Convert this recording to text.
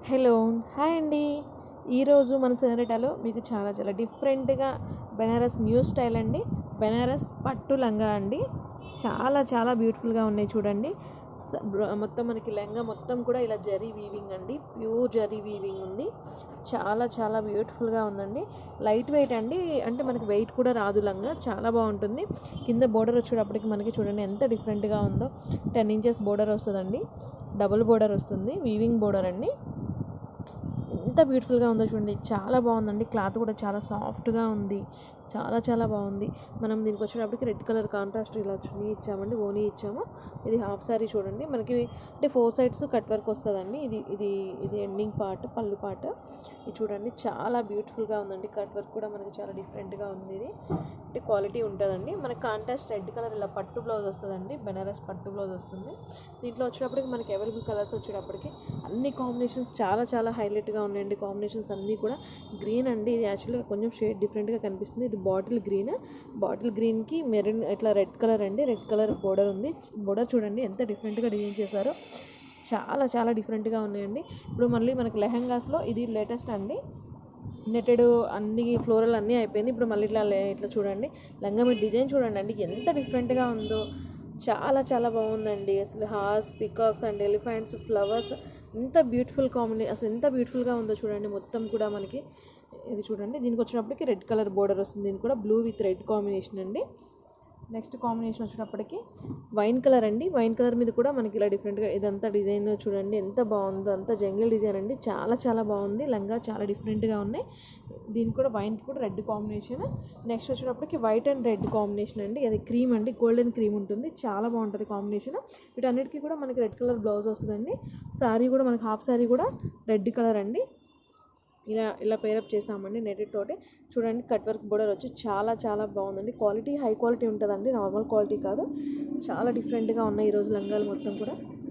Hello hi అండి. ఈరోజు మన సెనరేటాలో మీకు చాలా చాలా డిఫరెంట్గా బెనారస్ న్యూ స్టైల్ అండి. బెనారస్ పట్టు లంగా అండి. చాలా చాలా బ్యూటిఫుల్గా ఉన్నాయి చూడండి. మొత్తం మనకి లెహంగా మొత్తం కూడా ఇలా జరీ వీవింగ్ అండి, ప్యూర్ జరీ వీవింగ్ ఉంది. చాలా చాలా బ్యూటిఫుల్గా ఉందండి. లైట్ వెయిట్ అండి, అంటే మనకి వెయిట్ కూడా రాదు. లంగా చాలా బాగుంటుంది. కింద బోర్డర్ వచ్చేటప్పటికి మనకి చూడండి ఎంత డిఫరెంట్గా ఉందో. 10 ఇంచెస్ బోర్డర్ వస్తుందండి, డబుల్ బోర్డర్ వస్తుంది, వీవింగ్ బోర్డర్ అండి. ఎంత బ్యూటిఫుల్గా ఉందో చూడండి, చాలా బాగుందండి. క్లాత్ కూడా చాలా సాఫ్ట్గా ఉంది, చాలా చాలా బాగుంది. మనం దీనికి వచ్చేటప్పటికి రెడ్ కలర్ కాంట్రాస్ట్ ఇలా చున్నీ ఇచ్చామండి, ఓనీ ఇచ్చాము. ఇది హాఫ్ శారీ చూడండి, మనకి అంటే 4 సైడ్స్ కట్ వర్క్ వస్తుందండి. ఇది ఇది ఇది ఎండింగ్ పార్ట్, పళ్ళు పార్ట్. ఇది చూడండి చాలా బ్యూటిఫుల్గా ఉందండి. కట్ వర్క్ కూడా మనకి చాలా డిఫరెంట్గా ఉంది. ఇది అంటే క్వాలిటీ ఉంటుందండి. మనకి కాంట్రాస్ట్ రెడ్ కలర్ ఇలా పట్టు బ్లౌజ్ వస్తుందండి, బెనారస్ పట్టు బ్లౌజ్ వస్తుంది. దీంట్లో వచ్చేటప్పటికి మనకి అవైలబుల్ కలర్స్ వచ్చేటప్పటికి అన్ని కాంబినేషన్స్ చాలా చాలా హైలైట్గా ఉన్నాయండి. కాంబినేషన్స్ అన్నీ కూడా గ్రీన్ అండి. ఇది యాక్చువల్గా కొంచెం షేడ్ డిఫరెంట్గా కనిపిస్తుంది. ఇది బాటిల్ గ్రీన్, బాటిల్ గ్రీన్కి మెరూన్ ఇట్లా రెడ్ కలర్ అండి. రెడ్ కలర్ బోర్డర్ ఉంది. బోర్డర్ చూడండి ఎంత డిఫరెంట్గా డిజైన్ చేశారో, చాలా చాలా డిఫరెంట్గా ఉన్నాయండి. ఇప్పుడు మళ్ళీ మనకి లెహంగాస్లో ఇది లేటెస్ట్ అండి. నెట్టెడ్ అన్ని ఫ్లోరల్ అన్నీ అయిపోయింది. ఇప్పుడు మళ్ళీ ఇట్లా చూడండి, లంగా మీద డిజైన్ చూడండి అండి ఎంత డిఫరెంట్గా ఉందో. చాలా చాలా బాగుందండి. అసలు horse, peacocks and elephants, flowers, ఎంత బ్యూటిఫుల్ కాంబినేషన్, అసలు ఎంత బ్యూటిఫుల్గా ఉందో చూడండి. మొత్తం కూడా మనకి ఇది చూడండి, దీనికి వచ్చినప్పటికి రెడ్ కలర్ బోర్డర్ వస్తుంది. దీనికి కూడా బ్లూ విత్ రెడ్ కాంబినేషన్ అండి. నెక్స్ట్ కాంబినేషన్ వచ్చేటప్పటికి వైన్ కలర్ అండి. వైన్ కలర్ మీద కూడా మనకి ఇలా డిఫరెంట్గా ఇదంతా డిజైన్ చూడండి ఎంత బాగుందో. అంతా జంగిల్ డిజైన్ అండి, చాలా చాలా బాగుంది. లంగా చాలా డిఫరెంట్గా ఉన్నాయి. దీనికి కూడా వైన్కి కూడా రెడ్ కాంబినేషన్. నెక్స్ట్ వచ్చేటప్పటికి వైట్ అండ్ రెడ్ కాంబినేషన్ అండి. అది క్రీమ్ అండి, గోల్డెన్ క్రీమ్ ఉంటుంది, చాలా బాగుంటుంది కాంబినేషన్. వీటన్నిటికీ కూడా మనకి రెడ్ కలర్ బ్లౌజ్ వస్తుందండి. శారీ కూడా మనకి హాఫ్ శారీ కూడా రెడ్ కలర్ అండి. ఇలా ఇలా పేరప్ చేసామండి నెట్టెడ్ తోటి. చూడండి కట్ వర్క్ బోర్డర్ వచ్చి చాలా చాలా బాగుందండి. క్వాలిటీ హై క్వాలిటీ ఉంటుందండి, నార్మల్ క్వాలిటీ కాదు. చాలా డిఫరెంట్గా ఉన్నాయి ఈరోజు లంగాలు మొత్తం కూడా.